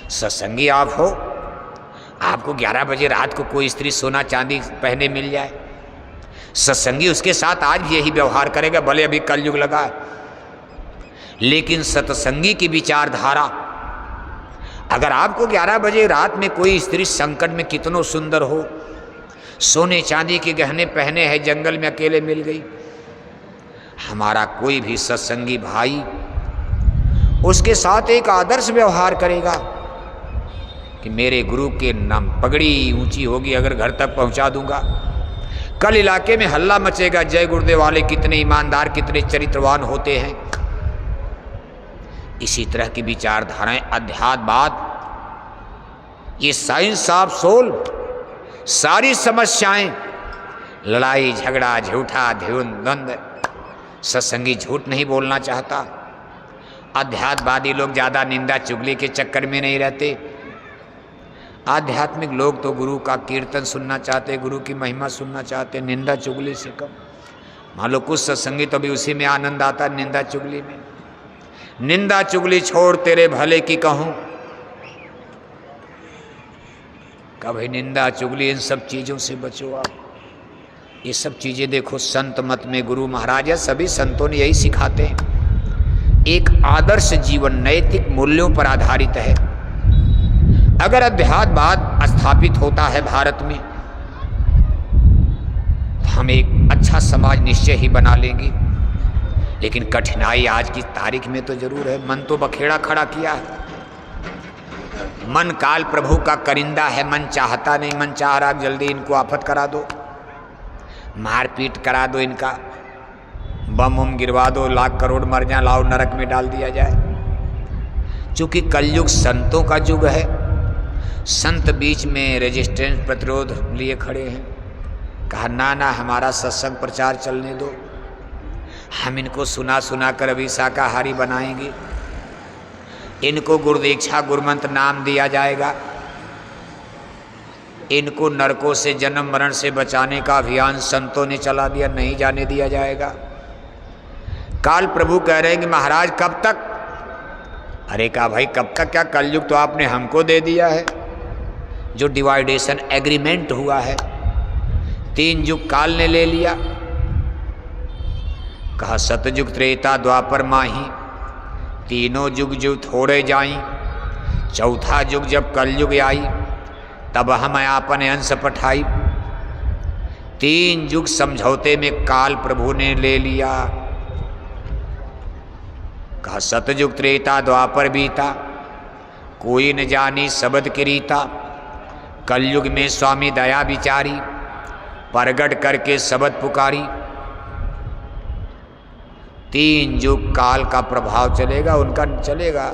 सत्संगी आप हो, आपको 11 बजे रात को कोई स्त्री सोना चांदी पहने मिल जाए, सत्संगी उसके साथ आज भी यही व्यवहार करेगा, भले अभी कलयुग लगा है। लेकिन सत्संगी की विचारधारा, अगर आपको 11 बजे रात में कोई स्त्री संकट में कितनों सुंदर हो, सोने चांदी के गहने पहने हैं, जंगल में अकेले मिल गई, हमारा कोई भी सत्संगी भाई उसके साथ एक आदर्श व्यवहार करेगा कि मेरे गुरु के नाम पगड़ी ऊंची होगी, अगर घर तक पहुंचा दूंगा, कल इलाके में हल्ला मचेगा, जय गुरुदेव वाले कितने ईमानदार, कितने चरित्रवान होते हैं। इसी तरह की विचारधाराएं, अध्यात्मवाद, ये साइंस ऑफ सोल, सारी समस्याएं, लड़ाई झगड़ा, झूठा द्वंद्व, सत्संगी झूठ नहीं बोलना चाहता। अध्यात्मवादी लोग ज़्यादा निंदा चुगली के चक्कर में नहीं रहते। आध्यात्मिक लोग तो गुरु का कीर्तन सुनना चाहते, गुरु की महिमा सुनना चाहते, निंदा चुगली से कम। मान लो कुछ सत्संगी तो भी उसी में आनंद आता है, निंदा चुगली में। निंदा चुगली छोड़ तेरे भले की कहूँ, कभी निंदा चुगली, इन सब चीज़ों से बचो आप। ये सब चीज़ें देखो संत मत में गुरु महाराज या सभी संतों ने यही सिखाते हैं। एक आदर्श जीवन नैतिक मूल्यों पर आधारित है। अगर अध्यात्मवाद स्थापित होता है भारत में, तो हम एक अच्छा समाज निश्चय ही बना लेंगे। लेकिन कठिनाई आज की तारीख में तो जरूर है। मन तो बखेड़ा खड़ा किया है। मन काल प्रभु का करिंदा है, मन चाहता नहीं, मन चाह रहा जल्दी इनको आफत करा दो, मारपीट करा दो, इनका बम उम गिरवा दो, लाख करोड़ मर जाए, लाओ नरक में डाल दिया जाए। चूँकि कलयुग संतों का युग है, संत बीच में रेजिस्टेंस प्रतिरोध लिए खड़े हैं। कहा ना ना, हमारा सत्संग प्रचार चलने दो, हम इनको सुना सुना कर अभी शाकाहारी बनाएंगे, इनको गुरुदीक्षा गुरुमंत्र नाम दिया जाएगा, इनको नरकों से जन्म मरण से बचाने का अभियान संतों ने चला दिया, नहीं जाने दिया जाएगा। काल प्रभु कह रहे हैं कि महाराज कब तक? अरे कहा भाई कब तक क्या, कलयुग तो आपने हमको दे दिया है। जो डिवाइडेशन एग्रीमेंट हुआ है, 3 युग काल ने ले लिया। कहा सतयुग त्रेता द्वापर माही, तीनों युग जो थोड़े जाई, चौथा युग जब कलयुग आई, तब हम आपन अंश पठाई। 3 युग समझौते में काल प्रभु ने ले लिया। कहा सतयुग त्रेता द्वापर बीता, कोई न जानी शब्द की रीता, कलयुग में स्वामी दया विचारी, प्रगट करके शब्द पुकारी। 3 युग काल का प्रभाव चलेगा, उनका चलेगा,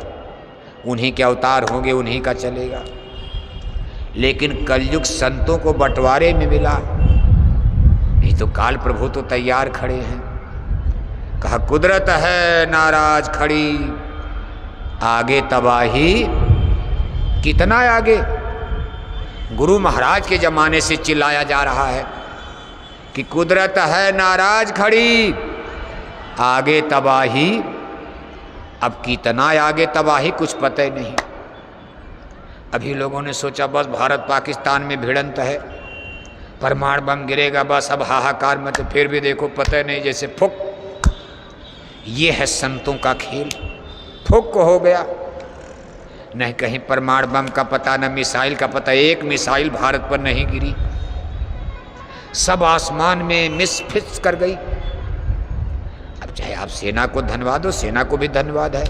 उन्हीं के अवतार होंगे, उन्हीं का चलेगा। लेकिन कलयुग संतों को बंटवारे में मिला, नहीं तो काल प्रभु तो तैयार खड़े हैं। कहा कुदरत है नाराज खड़ी, आगे तबाही कितना आगे। गुरु महाराज के जमाने से चिल्लाया जा रहा है कि कुदरत है नाराज खड़ी, आगे तबाही। अब कितना आगे तबाही कुछ पता ही नहीं। अभी लोगों ने सोचा बस भारत पाकिस्तान में भिड़ंत है, परमाणु बम गिरेगा, बस अब हाहाकार मचे। फिर भी देखो पता नहीं, जैसे फुक। ये है संतों का खेल, फुक हो गया। नहीं कहीं परमाणु बम का पता, न मिसाइल का पता। एक मिसाइल भारत पर नहीं गिरी, सब आसमान में मिसफिट कर गई। अब चाहे आप सेना को धन्यवाद दो, सेना को भी धन्यवाद है,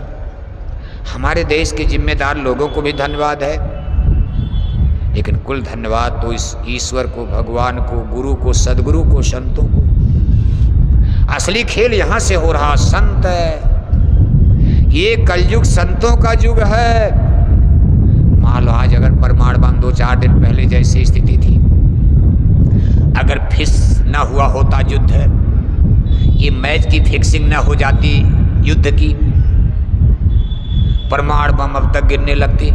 हमारे देश के जिम्मेदार लोगों को भी धन्यवाद है, लेकिन कुल धन्यवाद तो इस ईश्वर को, भगवान को, गुरु को, सदगुरु को, संतों को। असली खेल यहां से हो रहा। संत है ये, कलयुग संतों का युग है। मान लो आज अगर परमाणु बम 2-4 दिन पहले जैसी स्थिति थी, अगर फिक्स न हुआ होता युद्ध, ये मैच की फिक्सिंग न हो जाती युद्ध की, परमाणु बम अब तक गिरने लगती,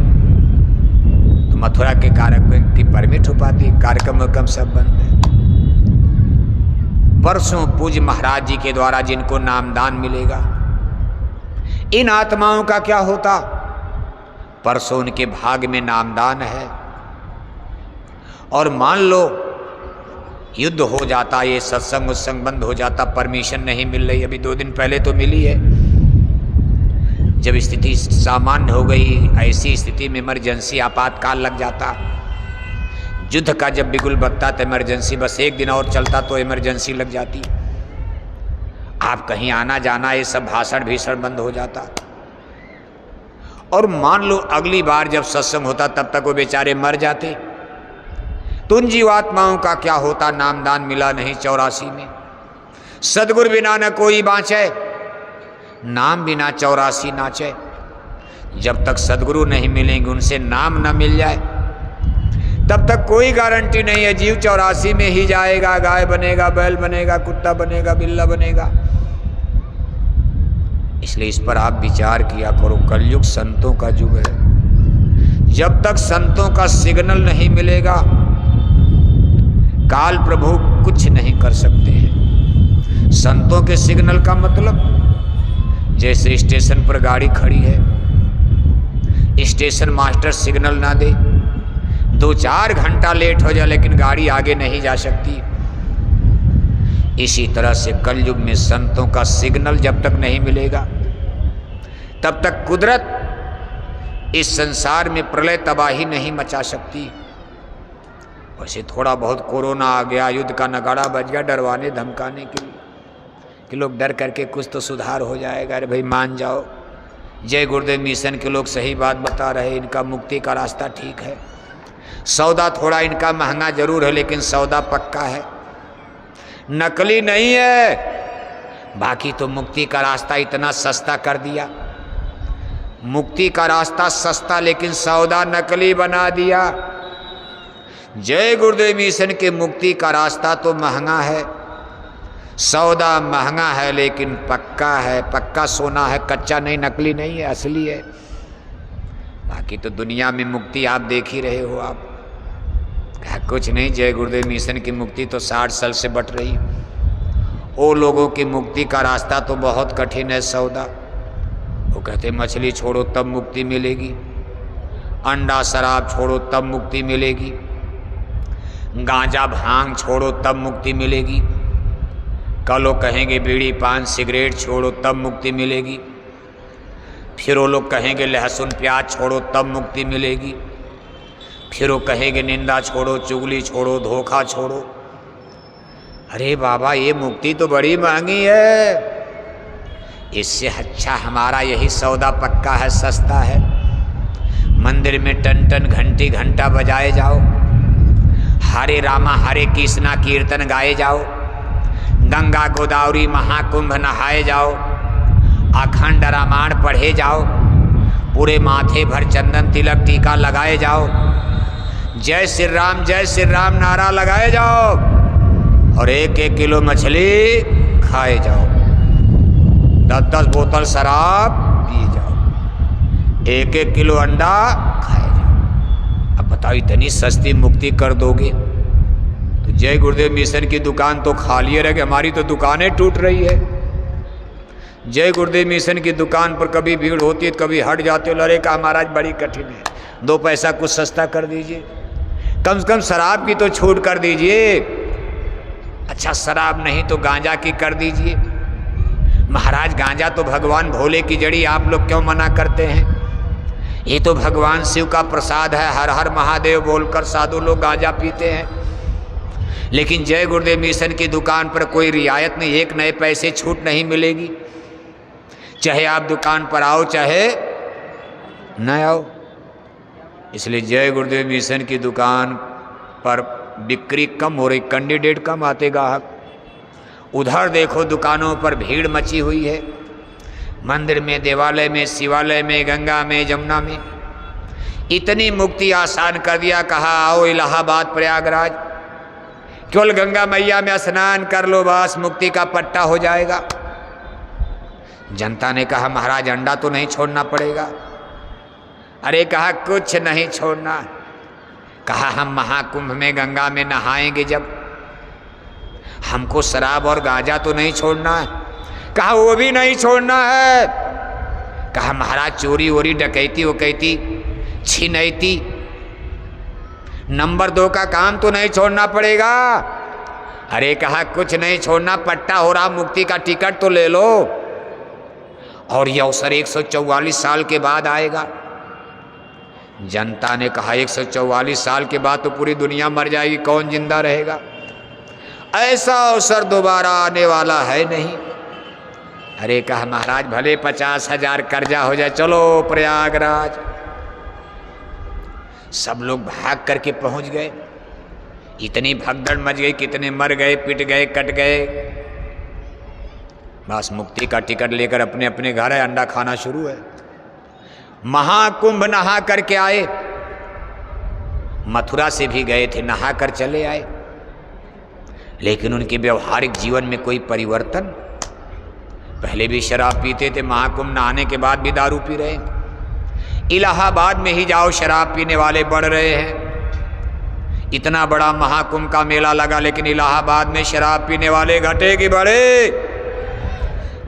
तो मथुरा के कार्यक्रम की परमिट हो पाती। कार्यक्रम सब बंद है। वर्षों पूज्य महाराज जी के द्वारा जिनको नामदान मिलेगा, इन आत्माओं का क्या होता? परसों उनके भाग में नामदान है। और मान लो युद्ध हो जाता, ये सत्संग उत्संग बंद हो जाता, परमिशन नहीं मिल रही, अभी 2 दिन पहले तो मिली है। जब स्थिति सामान्य हो गई, ऐसी स्थिति में इमरजेंसी आपातकाल लग जाता, युद्ध का जब बिगुल बकता तो इमरजेंसी, बस 1 दिन और चलता तो इमरजेंसी लग जाती। आप कहीं आना जाना, ये सब भाषण भीषण बंद हो जाता। और मान लो अगली बार जब सत्संग होता तब तक वो बेचारे मर जाते, तो उन जीवात्माओं का क्या होता? नामदान मिला नहीं 84 में। सदगुरु बिना न कोई बाँचे, नाम बिना 84 नाचे। जब तक सदगुरु नहीं मिलेंगे, उनसे नाम न मिल जाए, तब तक कोई गारंटी नहीं है। जीव 84 में ही जाएगा, गाय बनेगा, बैल बनेगा, कुत्ता बनेगा, बिल्ला बनेगा। इसलिए इस पर आप विचार किया करो। कलयुग संतों का युग है। जब तक संतों का सिग्नल नहीं मिलेगा, काल प्रभु कुछ नहीं कर सकते हैं। संतों के सिग्नल का मतलब, जैसे स्टेशन पर गाड़ी खड़ी है, स्टेशन मास्टर सिग्नल ना दे, 2-4 घंटा लेट हो जाए लेकिन गाड़ी आगे नहीं जा सकती। इसी तरह से कलयुग में संतों का सिग्नल जब तक नहीं मिलेगा, तब तक कुदरत इस संसार में प्रलय तबाही नहीं मचा सकती। वैसे थोड़ा बहुत कोरोना आ गया, युद्ध का नगाड़ा बज गया, डरवाने धमकाने के लिए कि लोग डर करके कुछ तो सुधार हो जाएगा। अरे भाई मान जाओ, जय गुरुदेव मिशन के लोग सही बात बता रहे, इनका मुक्ति का रास्ता ठीक है। सौदा थोड़ा इनका महंगा जरूर है, लेकिन सौदा पक्का है, नकली नहीं है। बाकी तो मुक्ति का रास्ता इतना सस्ता कर दिया। मुक्ति का रास्ता सस्ता, लेकिन सौदा नकली बना दिया। जय गुरुदेव मिशन के मुक्ति का रास्ता तो महंगा है, सौदा महंगा है, लेकिन पक्का है, पक्का सोना है, कच्चा नहीं, नकली नहीं है, असली है। बाकी तो दुनिया में मुक्ति आप देख ही रहे हो। आप कुछ नहीं, जय गुरुदेव मिशन की मुक्ति तो 60 साल से बट रही। वो लोगों की मुक्ति का रास्ता तो बहुत कठिन है, सौदा। वो कहते मछली छोड़ो तब मुक्ति मिलेगी, अंडा शराब छोड़ो तब मुक्ति मिलेगी, गांजा भांग छोड़ो तब मुक्ति मिलेगी, कल वो कहेंगे बीड़ी पान सिगरेट छोड़ो तब मुक्ति मिलेगी, फिर वो लोग कहेंगे लहसुन प्याज छोड़ो तब मुक्ति मिलेगी, फिर वो कहेंगे निंदा छोड़ो, चुगली छोड़ो, धोखा छोड़ो। अरे बाबा, ये मुक्ति तो बड़ी महंगी है। इससे अच्छा हमारा यही सौदा पक्का है, सस्ता है। मंदिर में टन टन घंटी घंटा बजाए जाओ, हरे रामा हरे कृष्णा कीर्तन गाए जाओ, गंगा गोदावरी महाकुंभ नहाए जाओ, अखंड रामायण पढ़े जाओ, पूरे माथे भर चंदन तिलक टीका लगाए जाओ, जय श्री राम नारा लगाए जाओ, और 1-1 किलो मछली खाए जाओ, 10-10 बोतल शराब पिए जाओ, 1-1 किलो अंडा खाए जाओ। अब बताओ, इतनी सस्ती मुक्ति कर दोगे तो जय गुरुदेव मिशन की दुकान तो खाली रह गई, हमारी तो दुकानें टूट रही है। जय गुरुदेव मिशन की दुकान पर कभी भीड़ होती है, कभी हट जाते हो, लड़े का महाराज बड़ी कठिन है, 2 पैसा कुछ सस्ता कर दीजिए, कम से कम शराब की तो छूट कर दीजिए। अच्छा शराब नहीं तो गांजा की कर दीजिए। महाराज गांजा तो भगवान भोले की जड़ी, आप लोग क्यों मना करते हैं? ये तो भगवान शिव का प्रसाद है, हर हर महादेव बोलकर साधु लोग गांजा पीते हैं। लेकिन जय गुरुदेव मिशन की दुकान पर कोई रियायत नहीं, 1 नए पैसे छूट नहीं मिलेगी, चाहे आप दुकान पर आओ चाहे न आओ। इसलिए जय गुरुदेव मिशन की दुकान पर बिक्री कम हो रही, कैंडिडेट कम आते ग्राहक। उधर देखो दुकानों पर भीड़ मची हुई है, मंदिर में, देवालय में, शिवालय में, गंगा में, जमुना में। इतनी मुक्ति आसान कर दिया, कहा आओ इलाहाबाद प्रयागराज, केवल गंगा मैया में स्नान कर लो, बस मुक्ति का पट्टा हो जाएगा। जनता ने कहा महाराज अंडा तो नहीं छोड़ना पड़ेगा। अरे कहा कुछ नहीं छोड़ना। कहा हम महाकुंभ में गंगा में नहाएंगे जब, हमको शराब और गांजा तो नहीं छोड़ना है। कहा वो भी नहीं छोड़ना है। कहा महाराज चोरी वोरी डकैती वकैती छिनैती। नंबर 2 का काम तो नहीं छोड़ना पड़ेगा। अरे कहा कुछ नहीं छोड़ना, पट्टा हो रहा, मुक्ति का टिकट तो ले लो। और ये अवसर 144 साल के बाद आएगा। जनता ने कहा 144 साल के बाद तो पूरी दुनिया मर जाएगी, कौन जिंदा रहेगा, ऐसा अवसर दोबारा आने वाला है नहीं। अरे कहा महाराज भले 50,000 कर्जा हो जाए, चलो प्रयागराज। सब लोग भाग करके पहुंच गए। इतनी भगदड़ मच गई, कितने मर गए, पिट गए, कट गए। बस मुक्ति का टिकट लेकर अपने अपने घर है, अंडा खाना शुरू है। महाकुंभ नहा करके आए, मथुरा से भी गए थे, नहा कर चले आए, लेकिन उनके व्यवहारिक जीवन में कोई परिवर्तन। पहले भी शराब पीते थे, महाकुंभ नहाने के बाद भी दारू पी रहे हैं। इलाहाबाद में ही जाओ, शराब पीने वाले बढ़ रहे हैं। इतना बड़ा महाकुंभ का मेला लगा, लेकिन इलाहाबाद में शराब पीने वाले घटे कि बढ़े?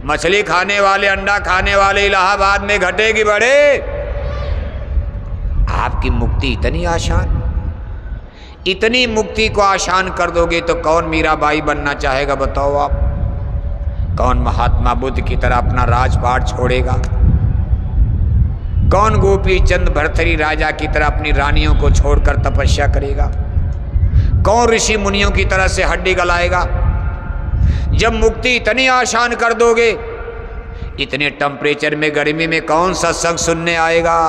मछली खाने वाले, अंडा खाने वाले इलाहाबाद में घटे कि बढ़े? आपकी मुक्ति इतनी आसान, इतनी मुक्ति को आसान कर दोगे तो कौन मीराबाई बनना चाहेगा बताओ आप? कौन महात्मा बुद्ध की तरह अपना राजपाट छोड़ेगा? कौन गोपी चंद भर्तरी राजा की तरह अपनी रानियों को छोड़कर तपस्या करेगा? कौन ऋषि मुनियों की तरह से हड्डी गलाएगा? जब मुक्ति इतनी आसान कर दोगे, इतने टेम्परेचर में, गर्मी में कौन सत्संग सुनने आएगा?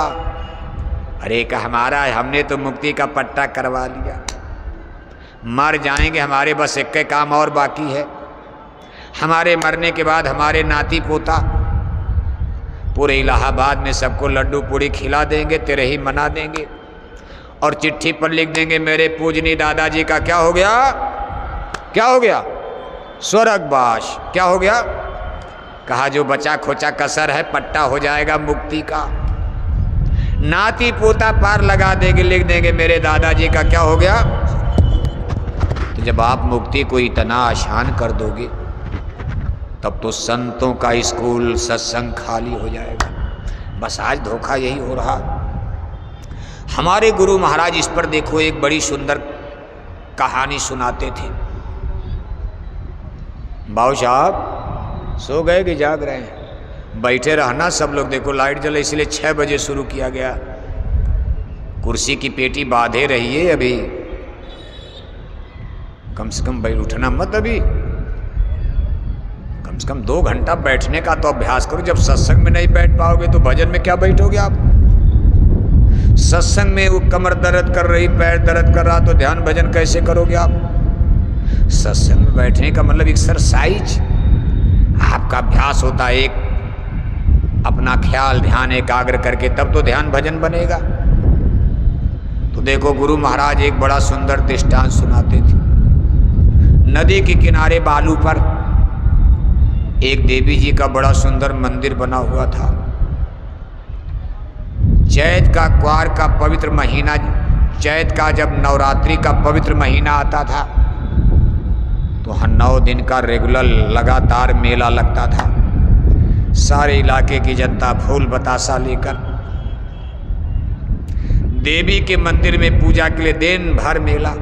अरे का हमारा, हमने तो मुक्ति का पट्टा करवा लिया, मर जाएंगे, हमारे बस एक काम और बाकी है। हमारे मरने के बाद हमारे नाती पोता पूरे इलाहाबाद में सबको लड्डू पूड़ी खिला देंगे, तेरे ही मना देंगे, और चिट्ठी पर लिख देंगे मेरे पूजनीय दादाजी का क्या हो गया? क्या हो गया? स्वर्गवास। क्या हो गया? कहा जो बचा खोचा कसर है पट्टा हो जाएगा मुक्ति का। नाती पोता पार लगा देंगे, लिख देंगे मेरे दादाजी का क्या हो गया। तो जब आप मुक्ति को इतना आसान कर दोगे, तब तो संतों का स्कूल सत्संग खाली हो जाएगा। बस आज धोखा यही हो रहा। हमारे गुरु महाराज इस पर देखो एक बड़ी सुंदर कहानी सुनाते थे। बाबू साहब सो गए कि जाग रहे हैं? बैठे रहना सब लोग, देखो लाइट जले इसलिए 6 बजे शुरू किया गया। कुर्सी की पेटी बांधे रहिए, अभी कम से कम बैठ उठना मत, अभी कम से कम 2 घंटा बैठने का तो अभ्यास करो। जब सत्संग में नहीं बैठ पाओगे तो भजन में क्या बैठोगे आप? सत्संग में वो कमर दर्द कर रही, पैर दर्द कर रहा, तो ध्यान भजन कैसे करोगे आप? सत्संग में बैठने का मतलब एक्सरसाइज, आपका अभ्यास होता है, एक अपना ख्याल ध्यान एकाग्र करके, तब तो ध्यान भजन बनेगा। तो देखो गुरु महाराज एक बड़ा सुंदर दृष्टांत सुनाते थे। नदी के किनारे बालू पर एक देवी जी का बड़ा सुंदर मंदिर बना हुआ था। चैत का क्वार का पवित्र महीना, चैत का जब नवरात्रि का पवित्र महीना आता था तो 9 दिन का रेगुलर लगातार मेला लगता था। सारे इलाके की जनता फूल बतासा लेकर देवी के मंदिर में पूजा के लिए दिन भर मेला।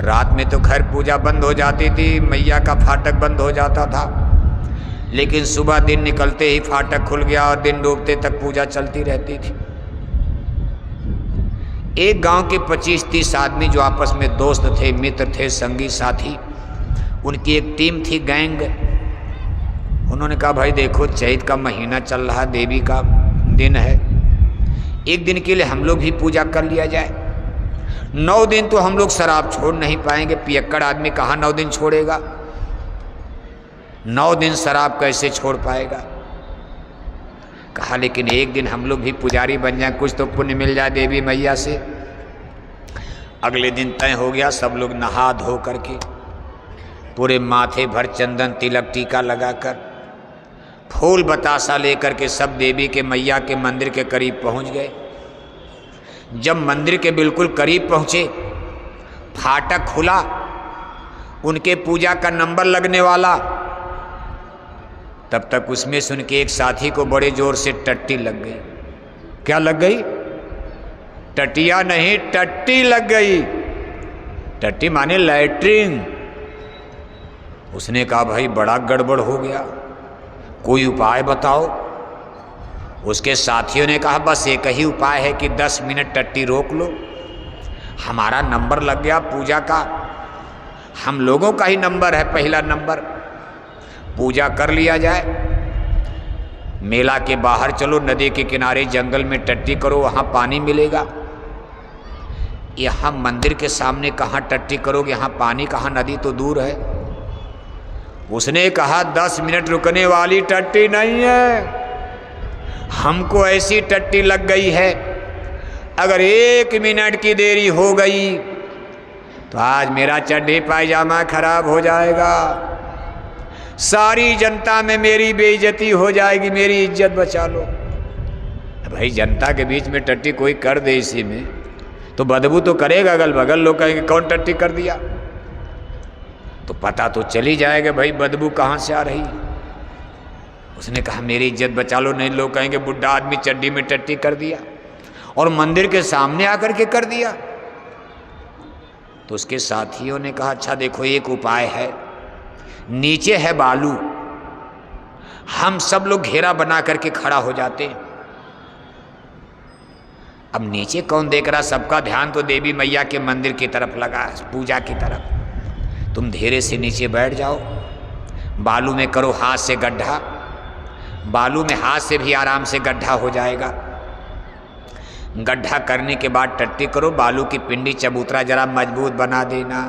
रात में तो खैर पूजा बंद हो जाती थी, मैया का फाटक बंद हो जाता था, लेकिन सुबह दिन निकलते ही फाटक खुल गया और दिन डूबते तक पूजा चलती रहती थी। एक गांव के 25-30 आदमी जो आपस में दोस्त थे, मित्र थे, संगी साथी, उनकी एक टीम थी, गैंग। उन्होंने कहा भाई देखो चैत का महीना चल रहा, देवी का दिन है, एक दिन के लिए हम लोग भी पूजा कर लिया जाए। 9 दिन तो हम लोग शराब छोड़ नहीं पाएंगे, पियक्कड़ आदमी कहाँ 9 दिन छोड़ेगा? 9 दिन शराब कैसे छोड़ पाएगा? कहा लेकिन एक दिन हम लोग भी पुजारी बन जाए, कुछ तो पुण्य मिल जाए देवी मैया से। अगले दिन तय हो गया, सब लोग नहा धो करके पूरे माथे भर चंदन तिलक टीका लगाकर फूल बतासा लेकर के सब देवी के मैया के मंदिर के करीब पहुंच गए। जब मंदिर के बिल्कुल करीब पहुंचे, फाटक खुला, उनके पूजा का नंबर लगने वाला। तब तक उसमें सुन के एक साथी को बड़े जोर से टट्टी लग गई। क्या लग गई? टटिया नहीं, टट्टी लग गई। टट्टी माने लैट्रिन। उसने कहा भाई बड़ा गड़बड़ हो गया, कोई उपाय बताओ। उसके साथियों ने कहा बस एक ही उपाय है कि 10 मिनट टट्टी रोक लो, हमारा नंबर लग गया पूजा का, हम लोगों का ही नंबर है, पहला नंबर, पूजा कर लिया जाए। मेला के बाहर चलो, नदी के किनारे जंगल में टट्टी करो, वहाँ पानी मिलेगा। यहाँ मंदिर के सामने कहाँ टट्टी करोगे, यहाँ पानी कहाँ, नदी तो दूर है। उसने कहा 10 मिनट रुकने वाली टट्टी नहीं है, हमको ऐसी टट्टी लग गई है, अगर 1 मिनट की देरी हो गई तो आज मेरा चड्ढी पायजामा खराब हो जाएगा, सारी जनता में मेरी बेइज्जती हो जाएगी, मेरी इज्जत बचा लो। भाई जनता के बीच में टट्टी कोई कर दे इसी में तो बदबू तो करेगा, अगल बगल लोग कहेंगे कौन टट्टी कर दिया, तो पता तो चली जाएगा भाई बदबू कहाँ से आ रही। उसने कहा मेरी इज्जत बचा लो, नहीं लोग कहेंगे बुढ़ा आदमी चड्डी में टट्टी कर दिया, और मंदिर के सामने आकर के कर दिया। तो उसके साथियों ने कहा अच्छा देखो एक उपाय है, नीचे है बालू, हम सब लोग घेरा बना करके खड़ा हो जाते हैं। अब नीचे कौन देख रहा, सबका ध्यान तो देवी मैया के मंदिर की तरफ लगा, पूजा की तरफ। तुम धीरे से नीचे बैठ जाओ, बालू में करो हाथ से गड्ढा, बालू में हाथ से भी आराम से गड्ढा हो जाएगा। गड्ढा करने के बाद टट्टी करो, बालू की पिंडी चबूतरा जरा मजबूत बना देना,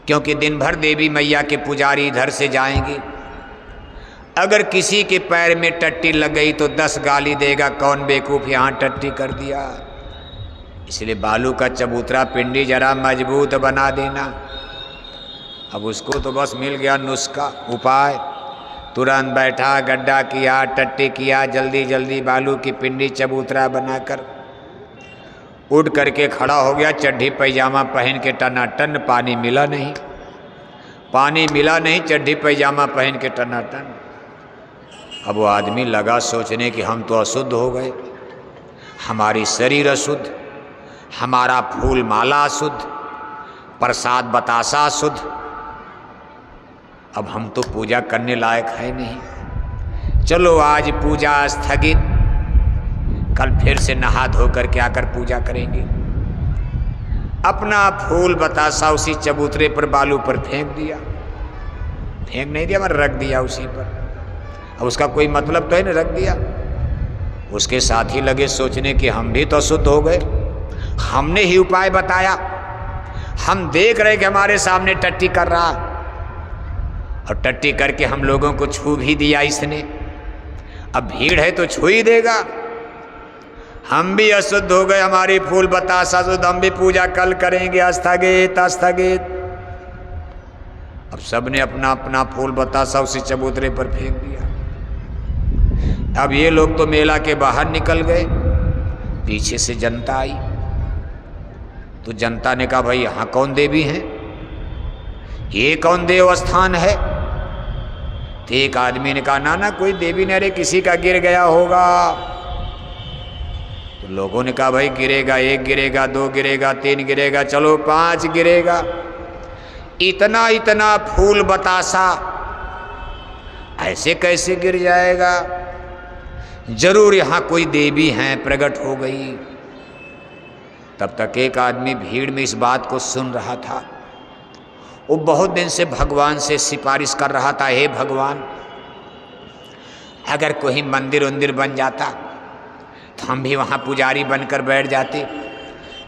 क्योंकि दिन भर देवी मैया के पुजारी इधर से जाएंगे। अगर किसी के पैर में टट्टी लग गई तो 10 गाली देगा, कौन बेवकूफ़ यहाँ टट्टी कर दिया। इसलिए बालू का चबूतरा पिंडी जरा मजबूत बना देना। अब उसको तो बस मिल गया नुस्खा, उपाय, तुरंत बैठा, गड्ढा किया, टट्टी किया, जल्दी जल्दी बालू की पिंडी चबूतरा बनाकर उठ करके खड़ा हो गया, चड्ढी पैजामा पहन के टनाटन। पानी मिला नहीं, पानी मिला नहीं, चड्ढी पैजामा पहन के टनाटन। अब वो आदमी लगा सोचने कि हम तो अशुद्ध हो गए, हमारी शरीर अशुद्ध, हमारा फूल माला अशुद्ध, प्रसाद बतासा अशुद्ध, अब हम तो पूजा करने लायक है नहीं, चलो आज पूजा स्थगित, कल फिर से नहा धो करके आकर पूजा करेंगे। अपना फूल बतासा उसी चबूतरे पर बालू पर फेंक दिया, फेंक नहीं दिया मगर रख दिया उसी पर। अब उसका कोई मतलब तो है ना, रख दिया। उसके साथी लगे सोचने कि हम भी तो अशुद्ध हो गए, हमने ही उपाय बताया, हम देख रहे कि हमारे सामने टट्टी कर रहा, और टट्टी करके हम लोगों को छू भी दिया इसने, अब भीड़ है तो छू ही देगा। हम भी अशुद्ध हो गए, हमारी फूल बतासा शुद्ध, हम भी पूजा कल करेंगे, स्थगित स्थगित। अब सबने अपना अपना फूल बतासा उसी चबूतरे पर फेंक दिया। अब ये लोग तो मेला के बाहर निकल गए, पीछे से जनता आई, तो जनता ने कहा भाई यहाँ कौन देवी हैं, ये कौन देव स्थान है। तो एक आदमी ने कहा ना ना कोई देवी नहीं, अरे किसी का गिर गया होगा। तो लोगों ने कहा भाई गिरेगा, 1 गिरेगा, 2 गिरेगा, 3 गिरेगा, चलो 5 गिरेगा। इतना इतना फूल बतासा ऐसे कैसे गिर जाएगा, जरूर यहाँ कोई देवी हैं, प्रकट हो गई। तब तक एक आदमी भीड़ में इस बात को सुन रहा था, वो बहुत दिन से भगवान से सिफारिश कर रहा था, हे भगवान अगर कोई मंदिर उंदिर बन जाता तो हम भी वहाँ पुजारी बनकर बैठ जाते,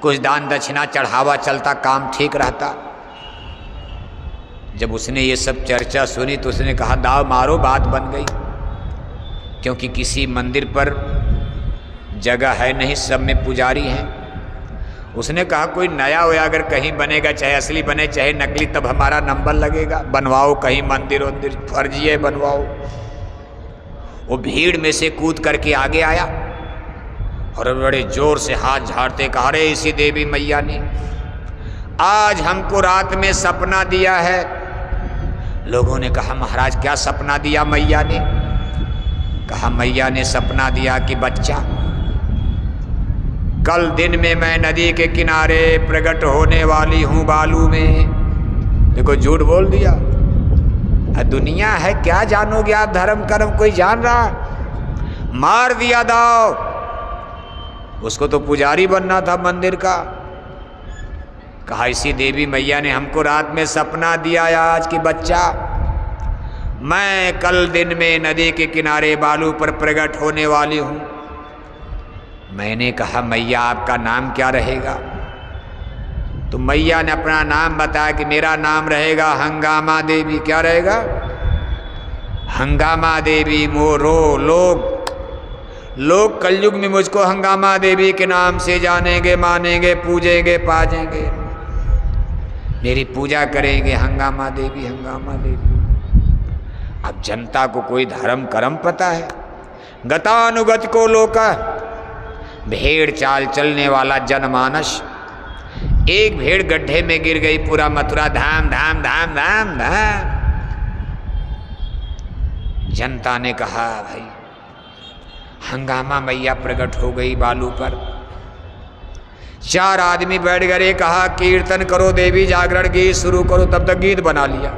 कुछ दान दक्षिणा चढ़ावा चलता, काम ठीक रहता। जब उसने ये सब चर्चा सुनी तो उसने कहा दाव मारो, बात बन गई, क्योंकि किसी मंदिर पर जगह है नहीं, सब में पुजारी हैं। उसने कहा कोई नया होया अगर कहीं बनेगा, चाहे असली बने चाहे नकली, तब हमारा नंबर लगेगा, बनवाओ कहीं मंदिर वंदिर, फर्जी है बनवाओ। वो भीड़ में से कूद करके आगे आया और बड़े जोर से हाथ झाड़ते कहा अरे इसी देवी मैया ने आज हमको रात में सपना दिया है। लोगों ने कहा महाराज क्या सपना दिया मैया ने। कहा मैया ने सपना दिया कि बच्चा कल दिन में मैं नदी के किनारे प्रकट होने वाली हूं बालू में। देखो झूठ बोल दिया। दुनिया है क्या जानोगे आप, धर्म कर्म कोई जान रहा? मार दिया दाव। उसको तो पुजारी बनना था मंदिर का। कहा इसी देवी मैया ने हमको रात में सपना दिया आज की बच्चा, मैं कल दिन में नदी के किनारे बालू पर प्रकट होने वाली हूं। मैंने कहा मैया आपका नाम क्या रहेगा? तो मैया ने अपना नाम बताया कि मेरा नाम रहेगा हंगामा देवी। क्या रहेगा? हंगामा देवी। मोरो लोग कलयुग में मुझको हंगामा देवी के नाम से जानेंगे, मानेंगे, पूजेंगे, पाजेंगे, मेरी पूजा करेंगे। हंगामा देवी, हंगामा देवी। अब जनता को कोई धर्म कर्म पता है? गतानुगत को लोका, भेड़ चाल चलने वाला जनमानस। एक भेड़ गड्ढे में गिर गई, पूरा मथुरा धाम धाम धाम धाम धाम। जनता ने कहा भाई हंगामा मैया प्रकट हो गई बालू पर। 4 आदमी बैठ गए, कहा कीर्तन करो, देवी जागरण गीत शुरू करो। तब तक गीत बना लिया।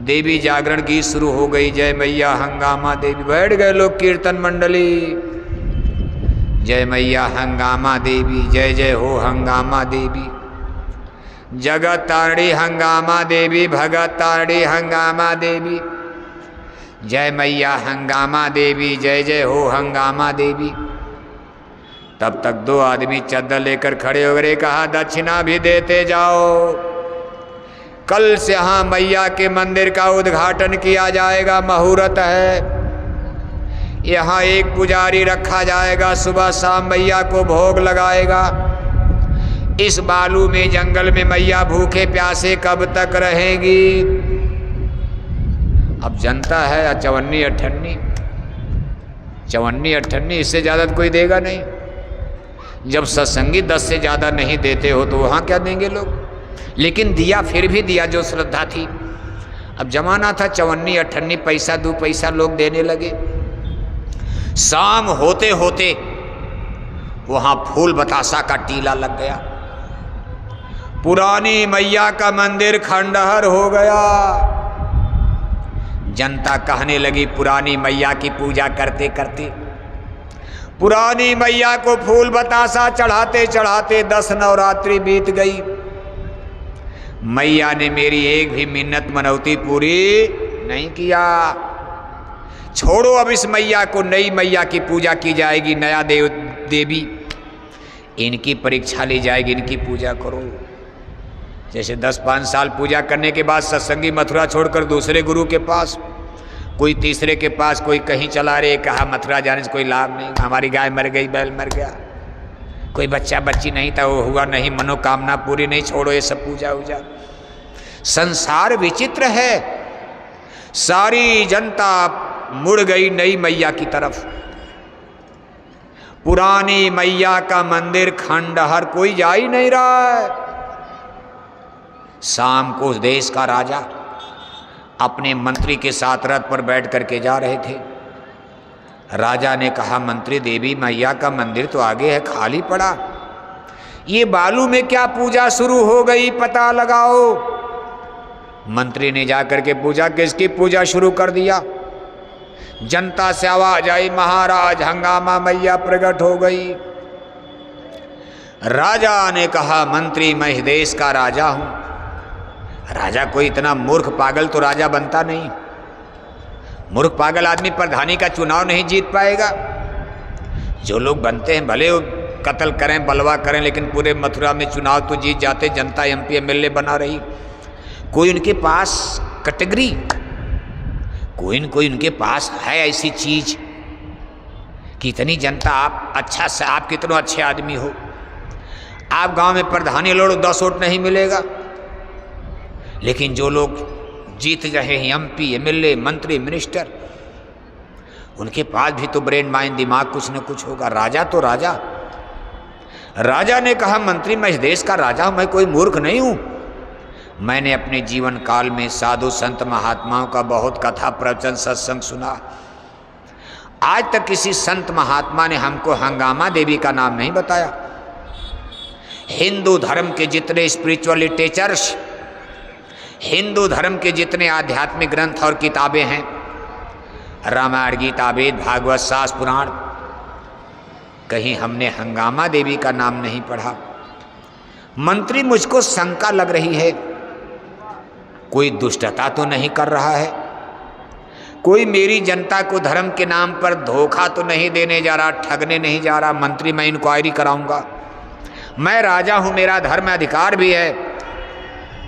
देवी जागरण गीत शुरू हो गई, जय मैया हंगामा देवी। बैठ गए लोग कीर्तन मंडली, जय मैया हंगामा देवी, जय जय हो हंगामा देवी, जगत तारणी हंगामा देवी, भगत तारणी हंगामा देवी, जय मैया हंगामा देवी, जय जय हो हंगामा देवी। तब तक 2 आदमी चद्दर लेकर खड़े हो गए, कहा दक्षिणा भी देते जाओ, कल से यहाँ मैया के मंदिर का उद्घाटन किया जाएगा, मुहूर्त है। यहाँ एक पुजारी रखा जाएगा, सुबह शाम मैया को भोग लगाएगा। इस बालू में जंगल में मैया भूखे प्यासे कब तक रहेगी? अब जनता है 54 अठन्नी, इससे ज़्यादा तो कोई देगा नहीं। जब सत्संगी 10 से ज़्यादा नहीं देते हो तो वहाँ क्या देंगे लोग? लेकिन दिया, फिर भी दिया जो श्रद्धा थी। अब जमाना था 54 पैसा 2 पैसा लोग देने लगे। शाम होते होते वहाँ फूल बतासा का टीला लग गया। पुरानी मैया का मंदिर खंडहर हो गया। जनता कहने लगी पुरानी मैया की पूजा करते करते, पुरानी मैया को फूल बतासा चढ़ाते चढ़ाते 10 नवरात्रि बीत गई। मैया ने मेरी एक भी मिन्नत मनौती पूरी नहीं किया। छोड़ो अब इस मैया को, नई मैया की पूजा की जाएगी, नया देवी, इनकी परीक्षा ली जाएगी, इनकी पूजा करो। जैसे 10-5 साल पूजा करने के बाद सत्संगी मथुरा छोड़कर दूसरे गुरु के पास, कोई तीसरे के पास, कोई कहीं चला रहे, कहा मथुरा जाने से कोई लाभ नहीं, हमारी गाय मर गई, बैल मर गया, कोई बच्चा बच्ची नहीं था, वो हुआ नहीं, मनोकामना पूरी नहीं, छोड़ो ये सब पूजा वूजा। संसार विचित्र है। सारी जनता मुड़ गई नई मैया की तरफ। पुरानी मैया का मंदिर खंडहर, कोई जा ही नहीं रहा है। शाम को उस देश का राजा अपने मंत्री के साथ रथ पर बैठ करके जा रहे थे। राजा ने कहा मंत्री, देवी मैया का मंदिर तो आगे है, खाली पड़ा, ये बालू में क्या पूजा शुरू हो गई, पता लगाओ। मंत्री ने जाकर के पूछा, किसकी पूजा शुरू कर दिया? जनता से आवाज आई, महाराज हंगामा मैया प्रकट हो गई। राजा ने कहा मंत्री, मैं इस देश का राजा हूं। राजा कोई इतना मूर्ख पागल तो राजा बनता नहीं। मूर्ख पागल आदमी प्रधानी का चुनाव नहीं जीत पाएगा। जो लोग बनते हैं भले वो कत्ल करें, बलवा करें, लेकिन पूरे मथुरा में चुनाव तो जीत जाते। जनता MP MLA बना रही। कोई उनके पास कैटेगरी, कोई न कोई उनके पास है ऐसी चीज कि इतनी जनता, आप अच्छा से, आप कितने अच्छे आदमी हो, आप गांव में प्रधानी लड़ो 10 वोट नहीं मिलेगा, लेकिन जो लोग जीत रहे हैं MP MLA मंत्री मिनिस्टर, उनके पास भी तो ब्रेन माइंड दिमाग कुछ न कुछ होगा। राजा तो राजा। राजा ने कहा मंत्री, मैं इस देश का राजा हूं, मैं कोई मूर्ख नहीं हूं। मैंने अपने जीवन काल में साधु संत महात्माओं का बहुत कथा प्रवचन सत्संग सुना। आज तक किसी संत महात्मा ने हमको हंगामा देवी का नाम नहीं बताया। हिंदू धर्म के जितने स्पिरिचुअल लिटरेचर्स, हिंदू धर्म के जितने आध्यात्मिक ग्रंथ और किताबें हैं, रामायण, गीता, वेद, भागवत, शास्त्र, पुराण, कहीं हमने हंगामा देवी का नाम नहीं पढ़ा। मंत्री, मुझको शंका लग रही है, कोई दुष्टता तो नहीं कर रहा है, कोई मेरी जनता को धर्म के नाम पर धोखा तो नहीं देने जा रहा, ठगने नहीं जा रहा। मंत्री, मैं इंक्वायरी कराऊंगा, मैं राजा हूं, मेरा धर्म अधिकार भी है,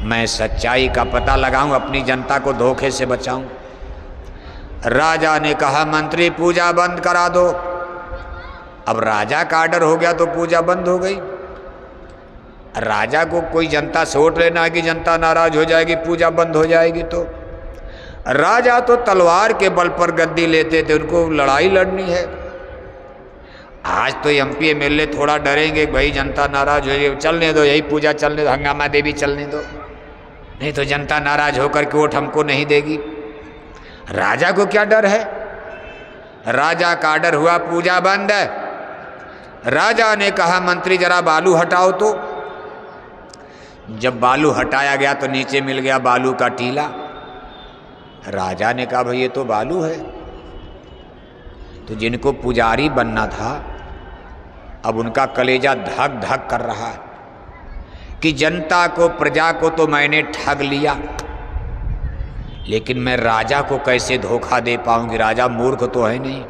मैं सच्चाई का पता लगाऊं, अपनी जनता को धोखे से बचाऊं। राजा ने कहा, मंत्री पूजा बंद करा दो। अब राजा का आर्डर हो गया तो पूजा बंद हो गई। राजा को कोई जनता सोच लेना है कि जनता नाराज हो जाएगी, पूजा बंद हो जाएगी। तो राजा तो तलवार के बल पर गद्दी लेते थे, उनको लड़ाई लड़नी है। आज तो एमपी एमएलए थोड़ा डरेंगे, भाई जनता नाराज हो जाएगी, चलने दो, यही पूजा चलने दो, हंगामा देवी चलने दो, नहीं तो जनता नाराज होकर के वोट हमको नहीं देगी। राजा को क्या डर है? राजा का आर्डर हुआ, पूजा बंद है। राजा ने कहा, मंत्री जरा बालू हटाओ। तो जब बालू हटाया गया तो नीचे मिल गया बालू का टीला। राजा ने कहा, भाई ये तो बालू है। तो जिनको पुजारी बनना था, अब उनका कलेजा धक धक कर रहा है कि जनता को, प्रजा को तो मैंने ठग लिया, लेकिन मैं राजा को कैसे धोखा दे पाऊंगी? राजा मूर्ख तो है नहीं।